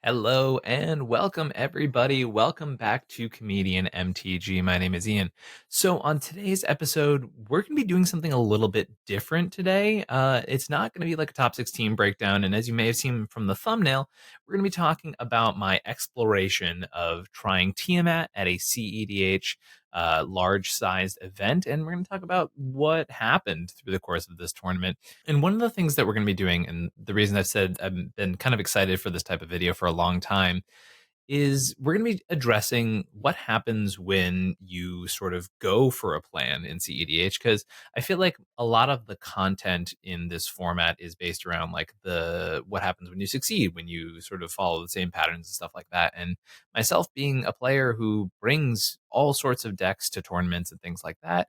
Hello and welcome, everybody. Welcome back to Comedian MTG. My name is Ian. So, on today's episode, we're going to be doing something a little bit different today. It's not going to be like a top 16 breakdown. And as you may have seen from the thumbnail, we're going to be talking about my exploration of trying Tiamat at a cEDH large sized event. And we're going to talk about what happened through the course of this tournament. And one of the things that we're going to be doing, and the reason I've said I've been kind of excited for this type of video for a long time, is we're going to be addressing what happens when you sort of go for a plan in cEDH. Because I feel like a lot of the content in this format is based around like the what happens when you succeed, when you sort of follow the same patterns and stuff like that. And myself being a player who brings all sorts of decks to tournaments and things like that,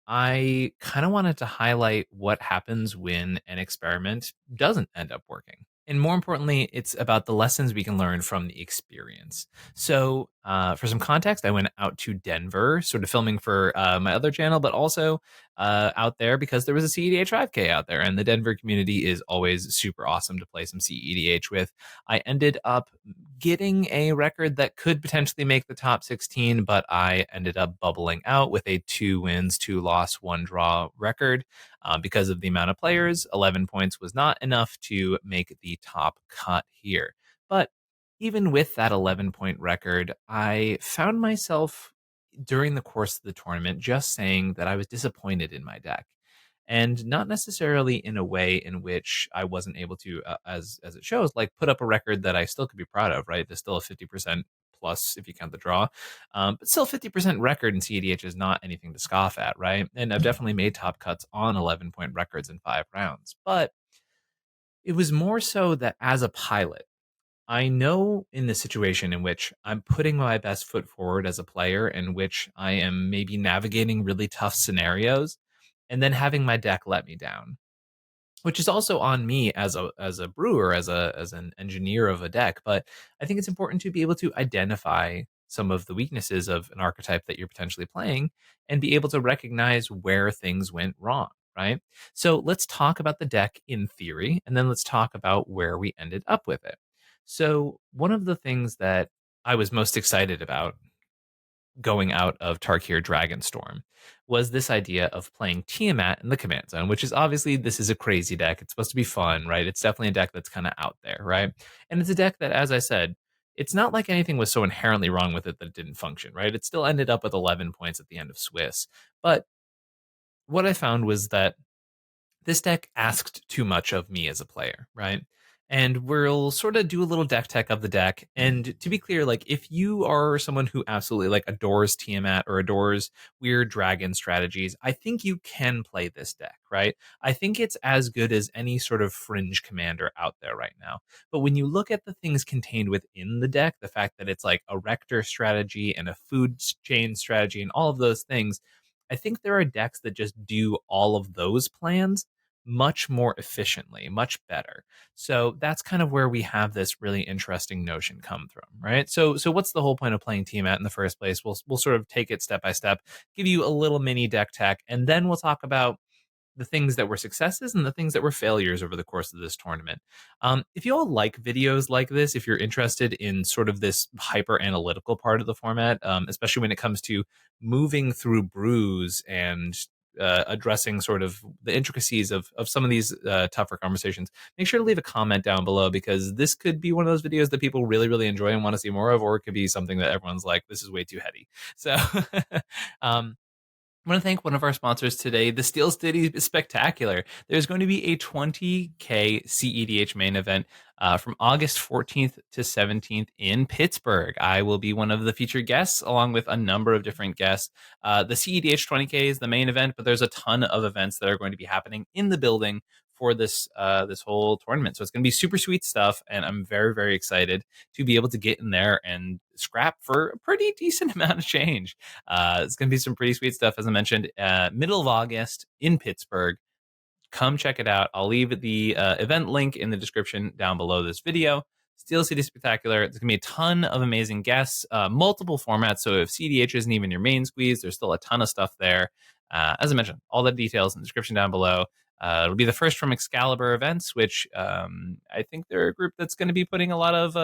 I kind of wanted to highlight what happens when an experiment doesn't end up working. And more importantly, it's about the lessons we can learn from the experience. So, for some context, I went out to Denver, sort of filming for my other channel, but also out there because there was a cEDH 5K out there, and the Denver community is always super awesome to play some cEDH with. I ended up getting a record that could potentially make the top 16, but I ended up bubbling out with a 2 wins, 2 loss, 1 draw record. Because of the amount of players, 11 points was not enough to make the top cut here. But even with that 11-point record, I found myself during the course of the tournament just saying that I was disappointed in my deck, and not necessarily in a way in which I wasn't able to, as it shows, like put up a record that I still could be proud of. Right, there's still a 50% plus if you count the draw, but still 50% record in cEDH is not anything to scoff at, right? And I've definitely made top cuts on 11-point records in 5 rounds, but it was more so that as a pilot, I know in the situation in which I'm putting my best foot forward as a player, in which I am maybe navigating really tough scenarios, and then having my deck let me down, which is also on me as a brewer, as an engineer of a deck. But I think it's important to be able to identify some of the weaknesses of an archetype that you're potentially playing and be able to recognize where things went wrong, right? So let's talk about the deck in theory, and then let's talk about where we ended up with it. So one of the things that I was most excited about going out of Tarkir Dragonstorm was this idea of playing Tiamat in the command zone, which is obviously this is a crazy deck. It's supposed to be fun, right? It's definitely a deck that's kind of out there, right? And it's a deck that, as I said, it's not like anything was so inherently wrong with it that it didn't function, right? It still ended up with 11 points at the end of Swiss. But what I found was that this deck asked too much of me as a player, right? And we'll sort of do a little deck tech of the deck. And to be clear, like if you are someone who absolutely like adores Tiamat or adores weird dragon strategies, I think you can play this deck, right? I think it's as good as any sort of fringe commander out there right now. But when you look at the things contained within the deck, the fact that it's like a Rector strategy and a food chain strategy and all of those things, I think there are decks that just do all of those plans much more efficiently, much better. So that's kind of where we have this really interesting notion come from, right? So what's the whole point of playing Tiamat in the first place? We'll sort of take it step by step, give you a little mini deck tech, and then we'll talk about the things that were successes and the things that were failures over the course of this tournament. If you all like videos like this, if you're interested in sort of this hyper analytical part of the format, especially when it comes to moving through brews and addressing sort of the intricacies of some of these tougher conversations, make sure to leave a comment down below, because this could be one of those videos that people really, really enjoy and want to see more of, or it could be something that everyone's like, this is way too heady. So um, I want to thank one of our sponsors today, the Steel City Spectacular. There's going to be a 20K cEDH main event from August 14th to 17th in Pittsburgh. I will be one of the featured guests, along with a number of different guests. The cEDH 20K is the main event, but there's a ton of events that are going to be happening in the building for this whole tournament. So it's going to be super sweet stuff, and I'm very, very excited to be able to get in there and scrap for a pretty decent amount of change. It's going to be some pretty sweet stuff, as I mentioned, middle of August in Pittsburgh. Come check it out. I'll leave the event link in the description down below this video. Steel City Spectacular. There's going to be a ton of amazing guests, multiple formats. So if cEDH isn't even your main squeeze, there's still a ton of stuff there. As I mentioned, all the details in the description down below. It'll be the first from Excalibur events, which I think they're a group that's going to be putting a lot of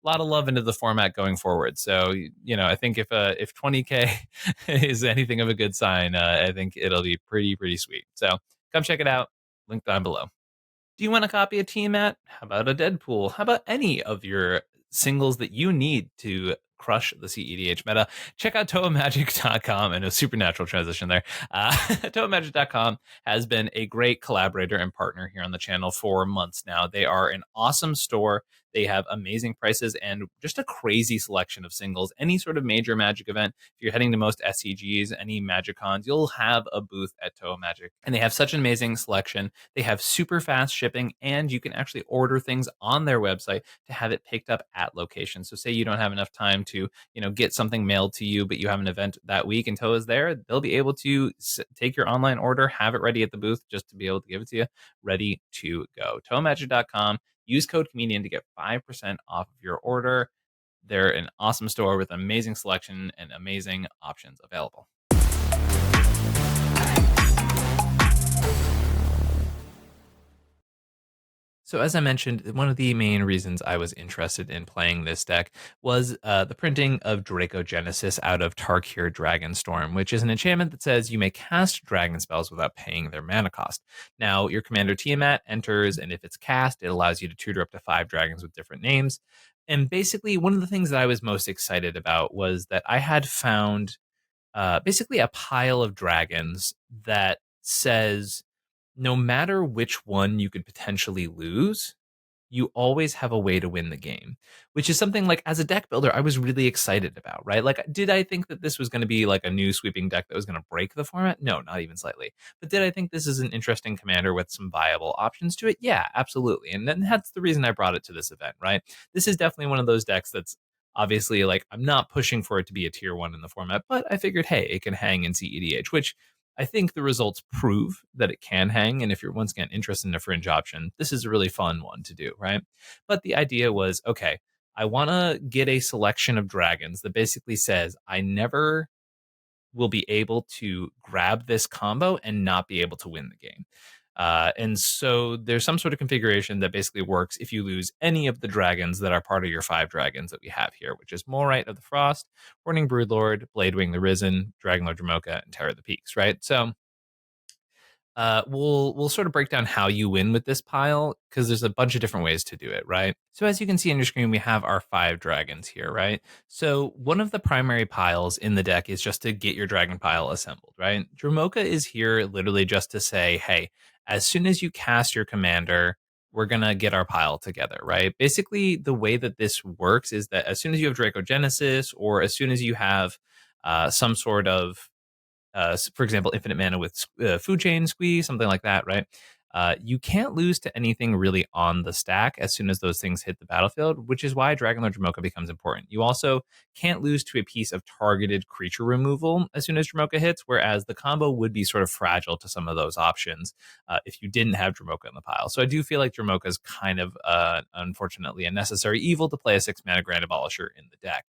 love into the format going forward. So I think if 20K is anything of a good sign, I think it'll be pretty sweet. So come check it out. Link down below. Do you want a copy of Tiamat? How about a Deadpool? How about any of your singles that you need to crush the cEDH meta? Check out toamagic.com, and a supernatural transition there. Toamagic.com has been a great collaborator and partner here on the channel for months now. They are an awesome store. They have amazing prices and just a crazy selection of singles. Any sort of major Magic event, if you're heading to most SCGs, any Magic cons, you'll have a booth at Toa Magic. And they have such an amazing selection. They have super fast shipping, and you can actually order things on their website to have it picked up at locations. So say you don't have enough time to, get something mailed to you, but you have an event that week and Toa's there, they'll be able to take your online order, have it ready at the booth just to be able to give it to you, ready to go. ToaMagic.com. Use code comedian to get 5% off of your order. They're an awesome store with amazing selection and amazing options available. So as I mentioned, one of the main reasons I was interested in playing this deck was the printing of Dracogenesis out of Tarkir Dragonstorm, which is an enchantment that says you may cast dragon spells without paying their mana cost. Now, your commander Tiamat enters, and if it's cast, it allows you to tutor up to 5 dragons with different names. And basically, one of the things that I was most excited about was that I had found basically a pile of dragons that says no matter which one you could potentially lose, you always have a way to win the game, which is something like as a deck builder, I was really excited about, right? Like, did I think that this was going to be like a new sweeping deck that was going to break the format? No, not even slightly. But did I think this is an interesting commander with some viable options to it? Yeah, absolutely. And then that's the reason I brought it to this event, right? This is definitely one of those decks that's obviously like, I'm not pushing for it to be a tier 1 in the format, but I figured, hey, it can hang in cEDH, which I think the results prove that it can hang. And if you're once again interested in a fringe option, this is a really fun one to do, right? But the idea was, okay, I want to get a selection of dragons that basically says I never will be able to grab this combo and not be able to win the game. And so there's some sort of configuration that basically works if you lose any of the dragons that are part of your 5 dragons that we have here, which is Morite of the Frost, Warning Broodlord, Bladewing the Risen, Dragonlord Dromoka, and Terror of the Peaks, right? So we'll sort of break down how you win with this pile because there's a bunch of different ways to do it, right? So as you can see on your screen, we have our 5 dragons here, right? So one of the primary piles in the deck is just to get your dragon pile assembled, right? Dromoka is here literally just to say, hey, as soon as you cast your commander, we're gonna get our pile together, right? Basically, the way that this works is that as soon as you have Dracogenesis, or as soon as you have some sort of for example, infinite mana with food chain squeeze, something like that, right? You can't lose to anything really on the stack as soon as those things hit the battlefield, which is why Dragonlord Dromoka becomes important. You also can't lose to a piece of targeted creature removal as soon as Dromoka hits, whereas the combo would be sort of fragile to some of those options if you didn't have Dromoka in the pile. So I do feel like Dromoka is kind of, unfortunately, a necessary evil to play a 6 mana Grand Abolisher in the deck.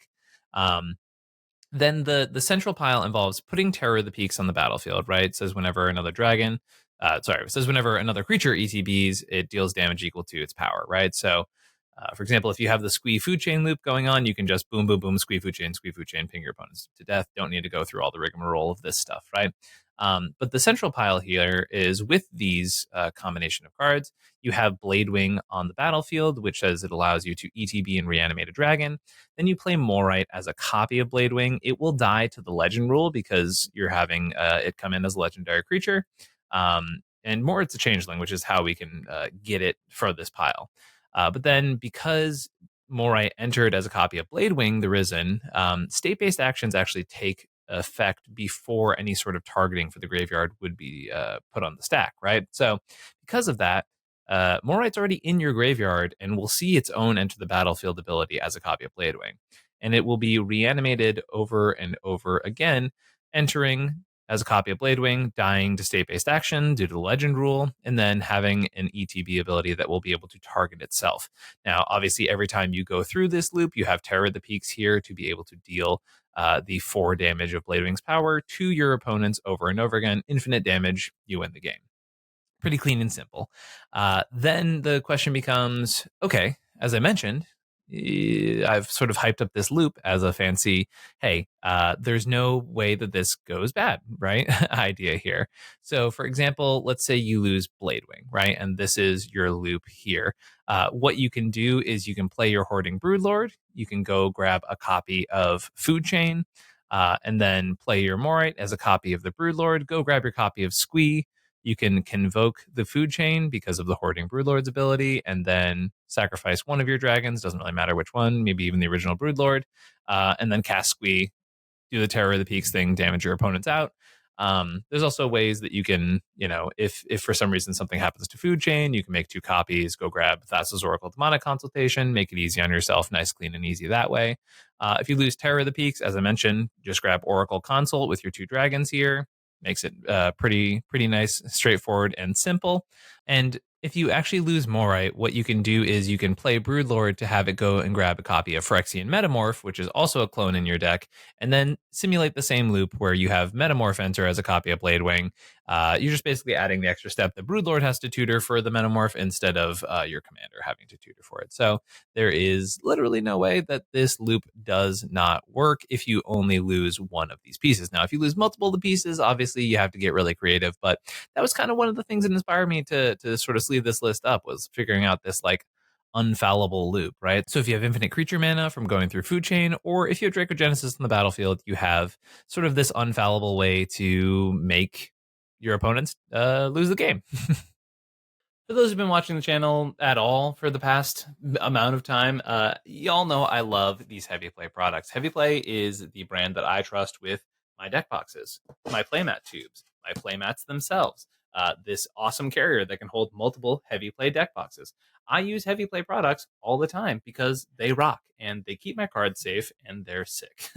Then the central pile involves putting Terror of the Peaks on the battlefield, right? It says whenever another dragon, it says whenever another creature ETBs, it deals damage equal to its power, right? So, for example, if you have the Squee Food Chain loop going on, you can just boom, boom, boom, Squee Food Chain, ping your opponents to death. Don't need to go through all the rigmarole of this stuff, right? But the central pile here is with these combination of cards. You have Bladewing on the battlefield, which says it allows you to ETB and reanimate a dragon. Then you play Morite as a copy of Bladewing. It will die to the legend rule because you're having it come in as a legendary creature. And Morite's a changeling, which is how we can get it for this pile. But then because Morite entered as a copy of Bladewing, the Risen, state-based actions actually take effect before any sort of targeting for the graveyard would be put on the stack, right? So because of that, Morite's already in your graveyard and will see its own enter the battlefield ability as a copy of Bladewing. And it will be reanimated over and over again, entering as a copy of Bladewing, dying to state-based action due to the legend rule, and then having an ETB ability that will be able to target itself. Now, obviously, every time you go through this loop, you have Terror of the Peaks here to be able to deal the 4 damage of Bladewing's power to your opponents over and over again. Infinite damage, you win the game. Pretty clean and simple. Then the question becomes, okay, as I mentioned, I've sort of hyped up this loop as a fancy, hey, there's no way that this goes bad, right? Idea here. So, for example, let's say you lose Bladewing, right? And this is your loop here. What you can do is you can play your Hoarding Broodlord. You can go grab a copy of Food Chain, and then play your Morite as a copy of the Broodlord. Go grab your copy of Squee. You can convoke the Food Chain because of the Hoarding Broodlord's ability, and then sacrifice one of your dragons. Doesn't really matter which one, maybe even the original Broodlord, and then cast Squee, do the Terror of the Peaks thing, damage your opponents out. There's also ways that you can, if for some reason something happens to Food Chain, you can make 2 copies, go grab Thassa's Oracle Demonic Consultation, make it easy on yourself, nice, clean, and easy that way. If you lose Terror of the Peaks, as I mentioned, just grab Oracle Consult with your 2 dragons here. Makes it pretty nice, straightforward, and simple. And if you actually lose Morite, what you can do is you can play Broodlord to have it go and grab a copy of Phyrexian Metamorph, which is also a clone in your deck, and then simulate the same loop where you have Metamorph enter as a copy of Bladewing. You're just basically adding the extra step that Broodlord has to tutor for the Metamorph instead of your commander having to tutor for it. So there is literally no way that this loop does not work if you only lose one of these pieces. Now, if you lose multiple of the pieces, obviously you have to get really creative, but that was kind of one of the things that inspired me to sort of sleeve this list up, was figuring out this like unfallible loop, right? So if you have infinite creature mana from going through Food Chain, or if you have Dracogenesis in the battlefield, you have sort of this unfallible way to make your opponents lose the game. For those who've been watching the channel at all for the past amount of time, y'all know I love these Heavy Play products. Heavy Play is the brand that I trust with my deck boxes, my playmat tubes, my playmats themselves, this awesome carrier that can hold multiple Heavy Play deck boxes. I use Heavy Play products all the time because they rock and they keep my cards safe and they're sick.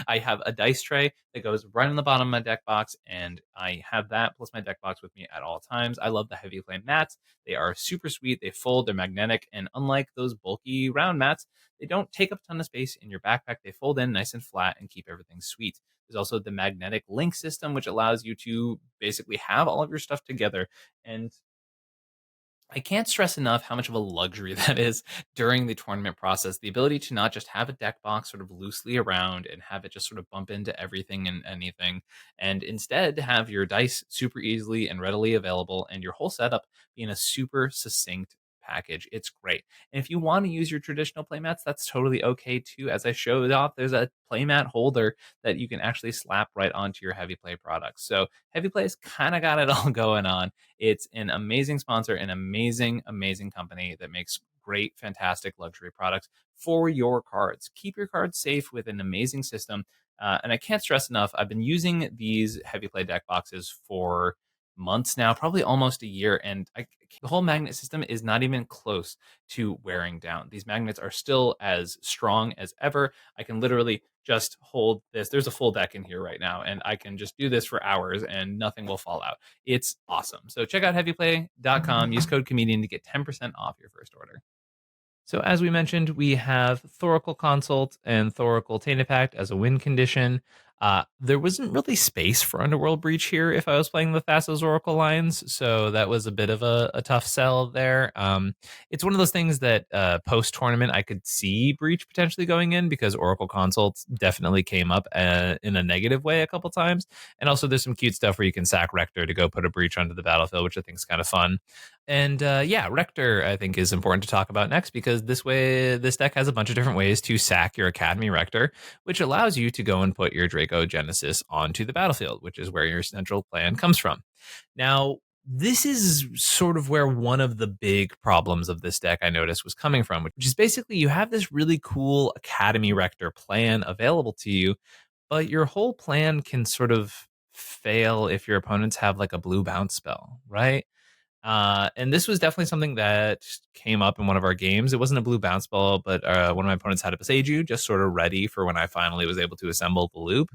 I have a dice tray that goes right on the bottom of my deck box, and I have that plus my deck box with me at all times. I love the Heavy Play mats. They are super sweet. They fold, they're magnetic, and unlike those bulky round mats, they don't take up a ton of space in your backpack. They fold in nice and flat and keep everything sweet. There's also the magnetic link system, which allows you to basically have all of your stuff together. And I can't stress enough how much of a luxury that is during the tournament process. The ability to not just have a deck box sort of loosely around and have it just sort of bump into everything and anything, and instead have your dice super easily and readily available and your whole setup being a super succinct package. It's great. And if you want to use your traditional playmats, that's totally okay too. As I showed off, there's a playmat holder that you can actually slap right onto your Heavy Play products. So Heavy Play's kind of got it all going on. It's an amazing sponsor, an amazing company that makes great, fantastic luxury products for your cards. Keep your cards safe with an amazing system. And I can't stress enough, I've been using these Heavy Play deck boxes for months now, probably almost a year, and the whole magnet system is not even close to wearing down. These magnets are still as strong as ever. I can literally just hold this. There's a full deck in here right now, and I can just do this for hours and nothing will fall out. It's awesome. So check out heavyplay.com, use code comedian to get 10% off your first order. So as we mentioned, we have Thoracle Consult and Thoracle Tainted Pact as a win condition. There wasn't really space for Underworld Breach here if I was playing the Thassa's Oracle lines, so that was a bit of a tough sell there. It's one of those things that post-tournament I could see Breach potentially going in, because Oracle Consult definitely came up in a negative way a couple times. And also there's some cute stuff where you can sack Rector to go put a Breach onto the battlefield, which I think is kind of fun. And yeah, Rector, I think, is important to talk about next, because this deck has a bunch of different ways to sack your Academy Rector, which allows you to go and put your Dracogenesis onto the battlefield, which is where your central plan comes from. Now, this is sort of where one of the big problems of this deck I noticed was coming from, which is basically you have this really cool Academy Rector plan available to you, but your whole plan can sort of fail if your opponents have like a blue bounce spell, right? And this was definitely something that came up in one of our games. It wasn't a blue bounce ball, but one of my opponents had a Beseiju just sort of ready for when I finally was able to assemble the loop,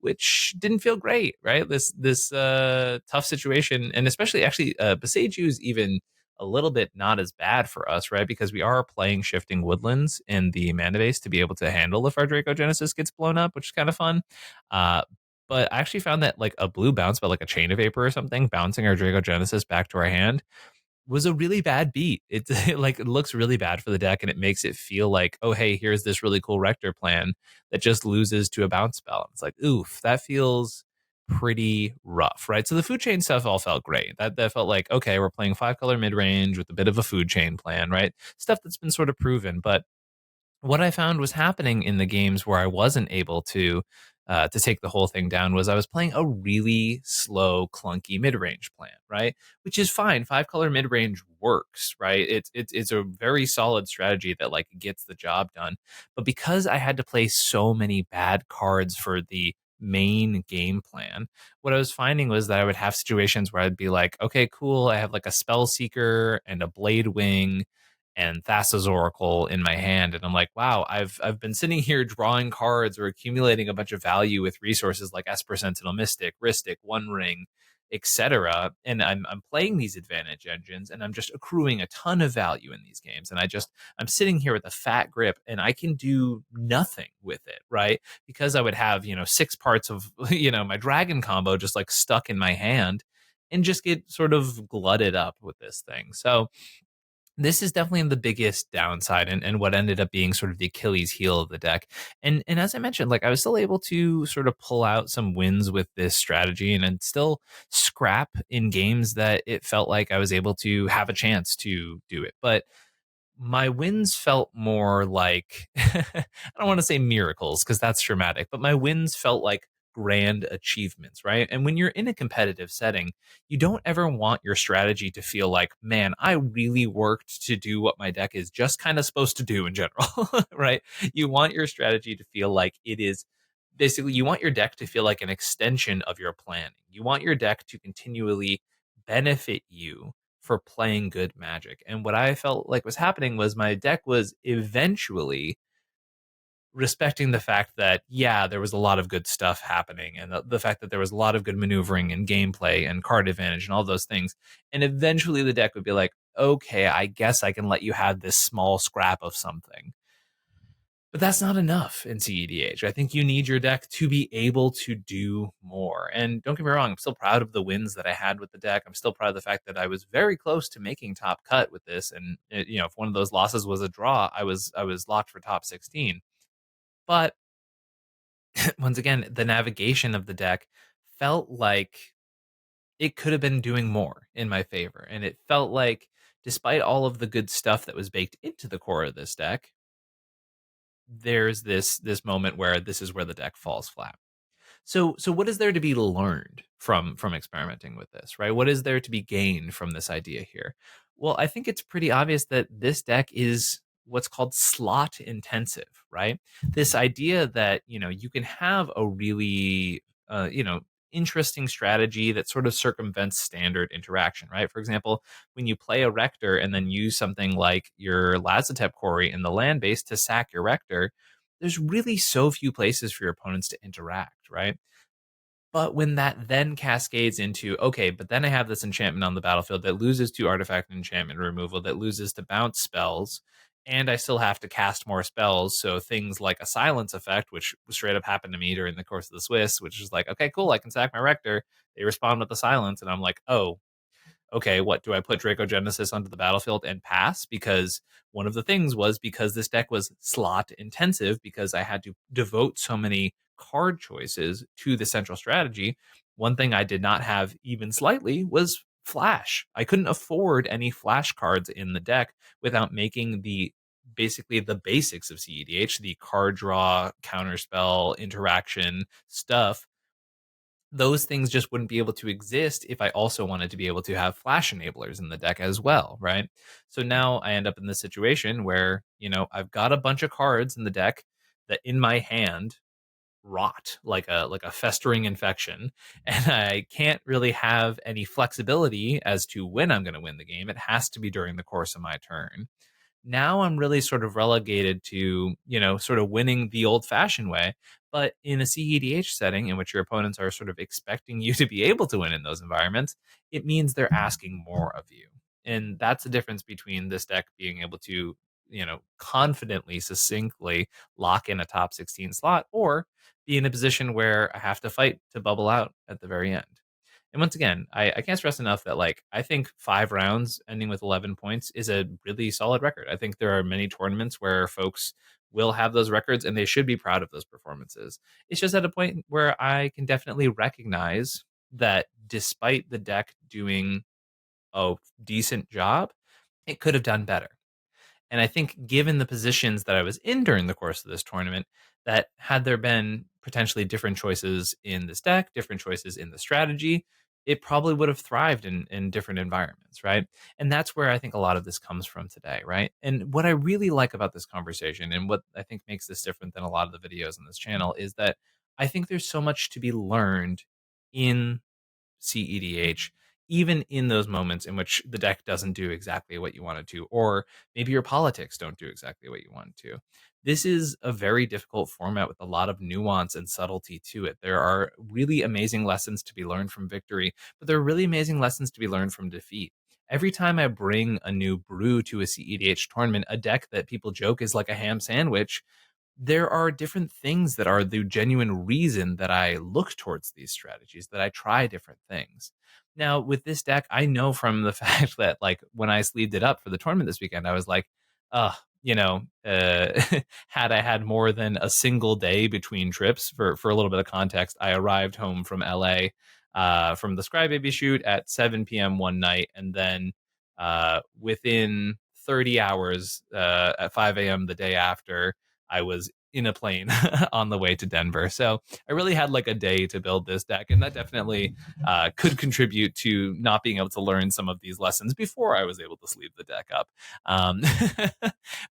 which didn't feel great, right? This tough situation, and especially actually Beseiju is even a little bit not as bad for us, right? Because we are playing Shifting Woodlands in the mana base to be able to handle if our Dracogenesis gets blown up, which is kind of fun. Uh, but I actually found that like a blue bounce, but like a Chain of Vapor or something, bouncing our Dragogenesis back to our hand was a really bad beat. It looks really bad for the deck, and it makes it feel like, oh hey, here's this really cool Rector plan that just loses to a bounce spell. It's like, oof, that feels pretty rough, right? So the food chain stuff all felt great. That felt like, okay, we're playing 5 color mid range with a bit of a food chain plan, right? Stuff that's been sort of proven. But what I found was happening in the games where I wasn't able to take the whole thing down was I was playing a really slow, clunky mid range plan, right? Which is fine. 5 color mid range works, right? It's a very solid strategy that like gets the job done. But because I had to play so many bad cards for the main game plan, what I was finding was that I would have situations where I'd be like, okay, cool, I have like a spell seeker and a blade wing and Thassa's Oracle in my hand, and I'm like, wow, I've been sitting here drawing cards or accumulating a bunch of value with resources like Esper Sentinel Mystic, Rhystic, One Ring, etc. And I'm playing these advantage engines, and I'm just accruing a ton of value in these games. And I'm sitting here with a fat grip, and I can do nothing with it, right? Because I would have 6 parts of my dragon combo just like stuck in my hand, and just get sort of glutted up with this thing. So this is definitely the biggest downside, and what ended up being sort of the Achilles heel of the deck. And as I mentioned, like I was still able to sort of pull out some wins with this strategy and still scrap in games that it felt like I was able to have a chance to do it. But my wins felt more like I don't want to say miracles because that's dramatic, but my wins felt like grand achievements, right? And when you're in a competitive setting, you don't ever want your strategy to feel like, man, I really worked to do what my deck is just kind of supposed to do in general, right? You want your strategy to feel like it is basically, you want your deck to feel like an extension of your planning. You want your deck to continually benefit you for playing good Magic. And what I felt like was happening was my deck was eventually respecting the fact that, yeah, there was a lot of good stuff happening, and the fact that there was a lot of good maneuvering and gameplay and card advantage and all those things. And eventually the deck would be like, okay, I guess I can let you have this small scrap of something. But that's not enough in cEDH. I think you need your deck to be able to do more. And don't get me wrong, I'm still proud of the wins that I had with the deck. I'm still proud of the fact that I was very close to making top cut with this. And if one of those losses was a draw, I was locked for top 16. But once again, the navigation of the deck felt like it could have been doing more in my favor. And it felt like despite all of the good stuff that was baked into the core of this deck, there's this moment where this is where the deck falls flat. So what is there to be learned from experimenting with this, right? What is there to be gained from this idea here? Well, I think it's pretty obvious that this deck is what's called slot intensive, right? This idea that, you can have a really interesting strategy that sort of circumvents standard interaction, right? For example, when you play a Rector and then use something like your Lazotep Quarry in the land base to sack your Rector, there's really so few places for your opponents to interact, right? But when that then cascades into, okay, but then I have this enchantment on the battlefield that loses to artifact and enchantment removal, that loses to bounce spells, and I still have to cast more spells. So things like a silence effect, which straight up happened to me during the course of the Swiss, which is like, okay, cool, I can sack my Rector. They respond with the silence, and I'm like, oh, okay, what do I put Dracogenesis onto the battlefield and pass? Because one of the things was because this deck was slot intensive, because I had to devote so many card choices to the central strategy. One thing I did not have even slightly was flash. I couldn't afford any flash cards in the deck without making the basically the basics of cEDH, the card draw, counterspell, interaction stuff. Those things just wouldn't be able to exist if I also wanted to be able to have flash enablers in the deck as well, right? So now I end up in this situation where, I've got a bunch of cards in the deck that in my hand rot like a festering infection, and I can't really have any flexibility as to when I'm going to win the game. It has to be during the course of my turn. Now I'm really sort of relegated to, sort of winning the old fashioned way. But in a cEDH setting in which your opponents are sort of expecting you to be able to win in those environments, it means they're asking more of you. And that's the difference between this deck being able to, confidently, succinctly lock in a top 16 slot, or be in a position where I have to fight to bubble out at the very end. And once again, I can't stress enough that like I think 5 rounds ending with 11 points is a really solid record. I think there are many tournaments where folks will have those records and they should be proud of those performances. It's just at a point where I can definitely recognize that despite the deck doing a decent job, it could have done better. And I think, given the positions that I was in during the course of this tournament, that had there been potentially different choices in this deck, different choices in the strategy, it probably would have thrived in different environments, right? And that's where I think a lot of this comes from today, right? And what I really like about this conversation and what I think makes this different than a lot of the videos on this channel is that I think there's so much to be learned in cEDH, even in those moments in which the deck doesn't do exactly what you want it to, or maybe your politics don't do exactly what you want it to. This is a very difficult format with a lot of nuance and subtlety to it. There are really amazing lessons to be learned from victory, but there are really amazing lessons to be learned from defeat. Every time I bring a new brew to a cEDH tournament, a deck that people joke is like a ham sandwich, there are different things that are the genuine reason that I look towards these strategies, that I try different things. Now, with this deck, I know from the fact that, like, when I sleeved it up for the tournament this weekend, I was like, uh, had I had more than a single day between trips, for a little bit of context, I arrived home from LA from the Scrybaby shoot at 7 p.m. one night, and then within 30 hours at 5 a.m. the day after, I was in a plane on the way to Denver. So I really had like a day to build this deck, and that definitely could contribute to not being able to learn some of these lessons before I was able to sleeve the deck up. Um,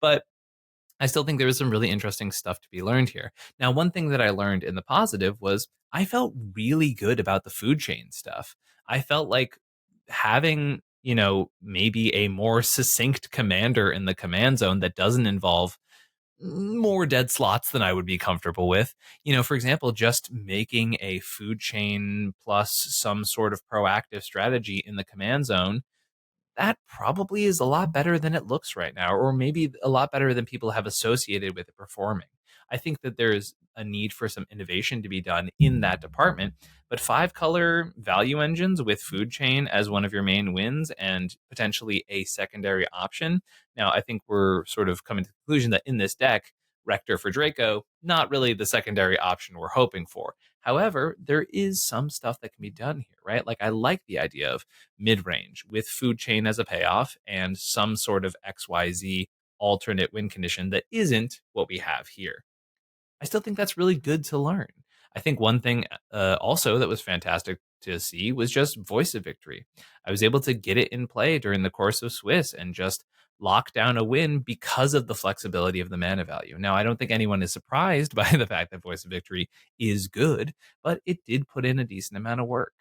but I still think there was some really interesting stuff to be learned here. Now, one thing that I learned in the positive was I felt really good about the food chain stuff. I felt like having, maybe a more succinct commander in the command zone that doesn't involve more dead slots than I would be comfortable with. For example, just making a food chain plus some sort of proactive strategy in the command zone, that probably is a lot better than it looks right now, or maybe a lot better than people have associated with it performing. I think that there's a need for some innovation to be done in that department. But 5 color value engines with food chain as one of your main wins and potentially a secondary option. Now, I think we're sort of coming to the conclusion that in this deck, Rector for Draco, not really the secondary option we're hoping for. However, there is some stuff that can be done here, right? Like, I like the idea of mid range with food chain as a payoff and some sort of XYZ alternate win condition that isn't what we have here. I still think that's really good to learn. I think one thing also that was fantastic to see was just Voice of Victory. I was able to get it in play during the course of Swiss and just lock down a win because of the flexibility of the mana value. Now, I don't think anyone is surprised by the fact that Voice of Victory is good, but it did put in a decent amount of work.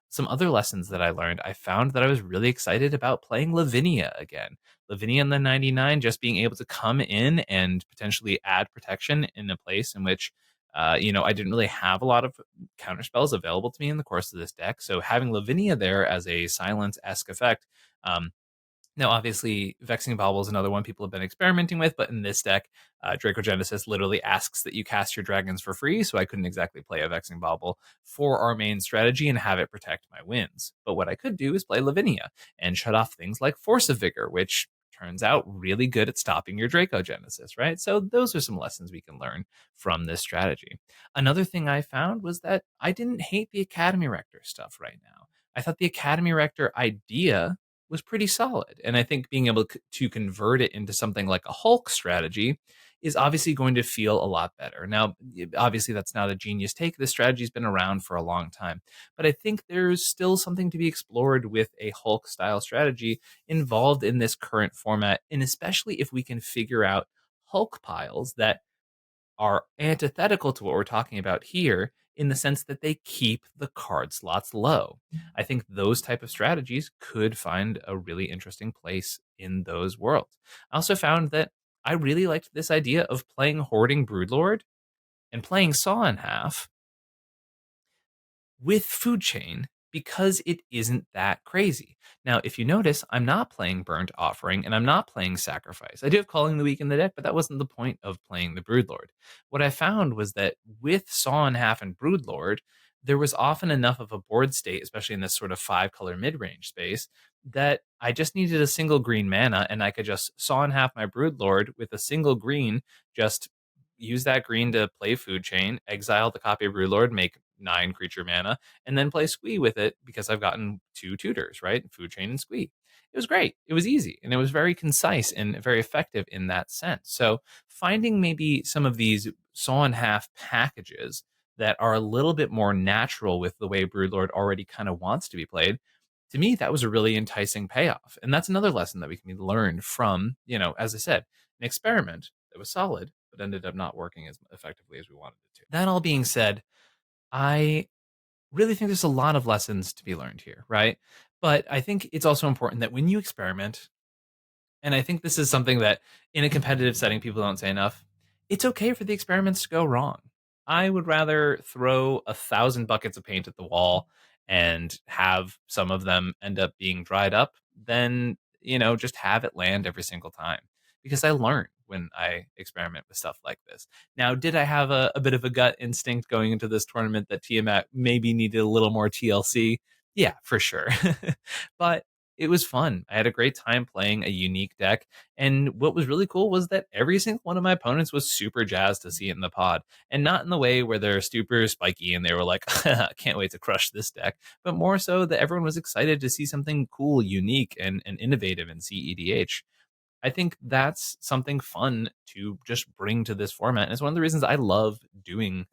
Some other lessons that I learned, I found that I was really excited about playing Lavinia again. Lavinia in the 99, just being able to come in and potentially add protection in a place in which, I didn't really have a lot of counter spells available to me in the course of this deck. So having Lavinia there as a silence-esque effect, now, obviously, Vexing Bauble is another one people have been experimenting with, but in this deck, Dracogenesis literally asks that you cast your dragons for free, so I couldn't exactly play a Vexing Bauble for our main strategy and have it protect my wins. But what I could do is play Lavinia and shut off things like Force of Vigor, which turns out really good at stopping your Dracogenesis, right? So those are some lessons we can learn from this strategy. Another thing I found was that I didn't hate the Academy Rector stuff right now. I thought the Academy Rector idea was pretty solid. And I think being able to convert it into something like a Hulk strategy is obviously going to feel a lot better. Now, obviously, that's not a genius take. This strategy's been around for a long time. But I think there's still something to be explored with a Hulk style strategy involved in this current format. And especially if we can figure out Hulk piles that are antithetical to what we're talking about here in the sense that they keep the card slots low. I think those type of strategies could find a really interesting place in those worlds. I also found that I really liked this idea of playing Hoarding Broodlord and playing Saw in Half with Food Chain because it isn't that crazy. Now, if you notice, I'm not playing Burnt Offering and I'm not playing Sacrifice. I do have Calling the Weak in the deck, but that wasn't the point of playing the Broodlord. What I found was that with Saw in Half and Broodlord, there was often enough of a board state, especially in this sort of 5-color mid-range space, that I just needed a single green mana and I could just Saw in Half my Broodlord with a single green, just use that green to play Food Chain, exile the copy of Broodlord, make 9 creature mana, and then play Squee with it because I've gotten 2 tutors, right? Food Chain and Squee. It was great. It was easy and it was very concise and very effective in that sense. So finding maybe some of these Saw in Half packages that are a little bit more natural with the way Broodlord already kind of wants to be played, to me, that was a really enticing payoff. And that's another lesson that we can learn from, as I said, an experiment that was solid, but ended up not working as effectively as we wanted it to. That all being said, I really think there's a lot of lessons to be learned here, right? But I think it's also important that when you experiment, and I think this is something that in a competitive setting people don't say enough, it's okay for the experiments to go wrong. I would rather throw 1,000 buckets of paint at the wall and have some of them end up being dried up than, just have it land every single time. Because I learn when I experiment with stuff like this. Now, did I have a bit of a gut instinct going into this tournament that Tiamat maybe needed a little more TLC? Yeah, for sure. But it was fun. I had a great time playing a unique deck. And what was really cool was that every single one of my opponents was super jazzed to see it in the pod. And not in the way where they're super spiky and they were like, can't wait to crush this deck, but more so that everyone was excited to see something cool, unique, and innovative in cEDH. I think that's something fun to just bring to this format. And it's one of the reasons I love doing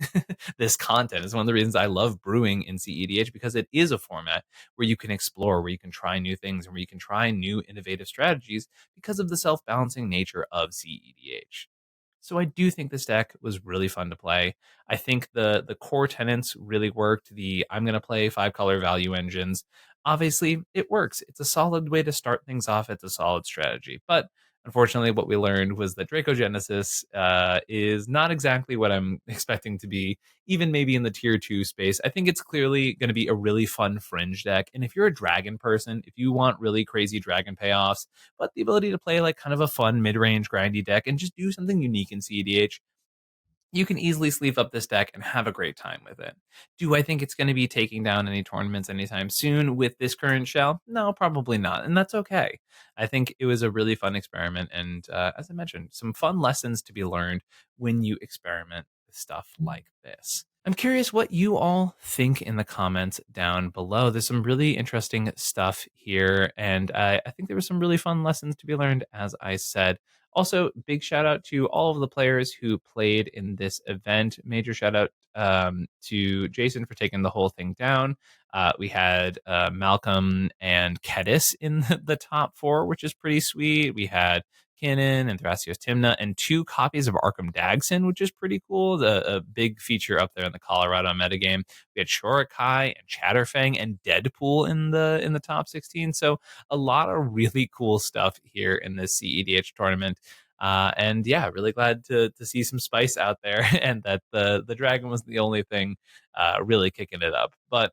this content. It's one of the reasons I love brewing in cEDH because it is a format where you can explore, where you can try new things, and where you can try new innovative strategies because of the self balancing nature of cEDH. So I do think this deck was really fun to play. I think the core tenets really worked. The I'm going to play 5-color value engines. Obviously, it works. It's a solid way to start things off. It's a solid strategy. But unfortunately, what we learned was that Dracogenesis is not exactly what I'm expecting to be, even maybe in the tier 2 space. I think it's clearly going to be a really fun fringe deck. And if you're a dragon person, if you want really crazy dragon payoffs, but the ability to play like kind of a fun mid-range grindy deck and just do something unique in cEDH, you can easily sleeve up this deck and have a great time with it. Do I think it's going to be taking down any tournaments anytime soon with this current shell? No, probably not. And that's okay. I think it was a really fun experiment. And as I mentioned, some fun lessons to be learned when you experiment with stuff like this. I'm curious what you all think in the comments down below. There's some really interesting stuff here. And I think there were some really fun lessons to be learned, as I said. Also, big shout out to all of the players who played in this event. Major shout out to Jason for taking the whole thing down. We had Malcolm and Kedis in the top 4, which is pretty sweet. We had Kinnan and Thrasios Timna and 2 copies of Arkham Dagson, which is pretty cool. A big feature up there in the Colorado metagame. We had Shorikai and Chatterfang and Deadpool in the top 16. So a lot of really cool stuff here in this cEDH tournament. And yeah, really glad to see some spice out there and that the dragon was the only thing really kicking it up. But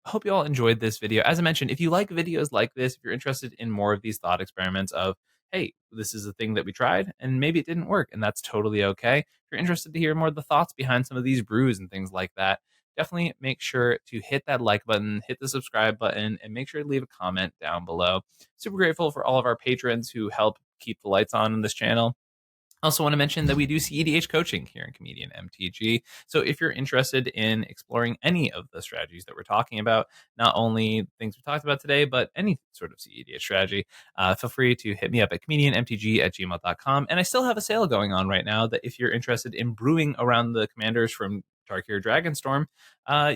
I hope you all enjoyed this video. As I mentioned, if you like videos like this, if you're interested in more of these thought experiments of, hey, this is a thing that we tried and maybe it didn't work, and that's totally okay. If you're interested to hear more of the thoughts behind some of these brews and things like that, definitely make sure to hit that like button, hit the subscribe button, and make sure to leave a comment down below. Super grateful for all of our patrons who help keep the lights on in this channel. I also want to mention that we do cEDH coaching here in Comedian MTG. So if you're interested in exploring any of the strategies that we're talking about, not only things we talked about today, but any sort of cEDH strategy, feel free to hit me up at comedianmtg@gmail.com. And I still have a sale going on right now that if you're interested in brewing around the commanders from Tarkir Dragonstorm,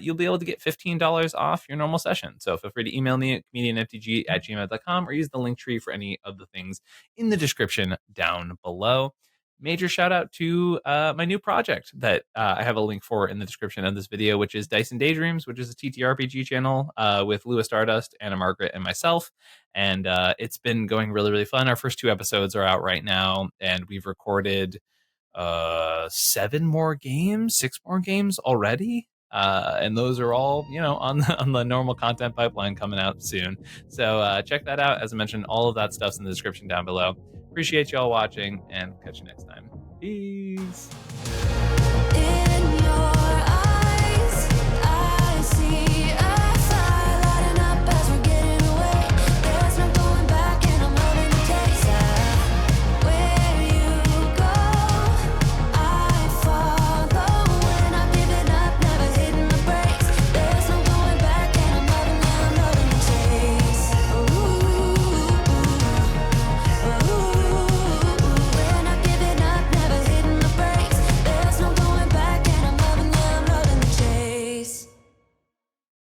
you'll be able to get $15 off your normal session. So feel free to email me at comedianmtg@gmail.com or use the link tree for any of the things in the description down below. Major shout out to my new project that I have a link for in the description of this video, which is Dice and Daydreams, which is a TTRPG channel with Lewis Stardust, Anna Margaret, and myself. And it's been going really, really fun. Our first 2 episodes are out right now, and we've recorded 7 more games, 6 more games already. And those are all, on on the normal content pipeline coming out soon. So check that out. As I mentioned, all of that stuff's in the description down below. Appreciate y'all watching, and catch you next time. Peace.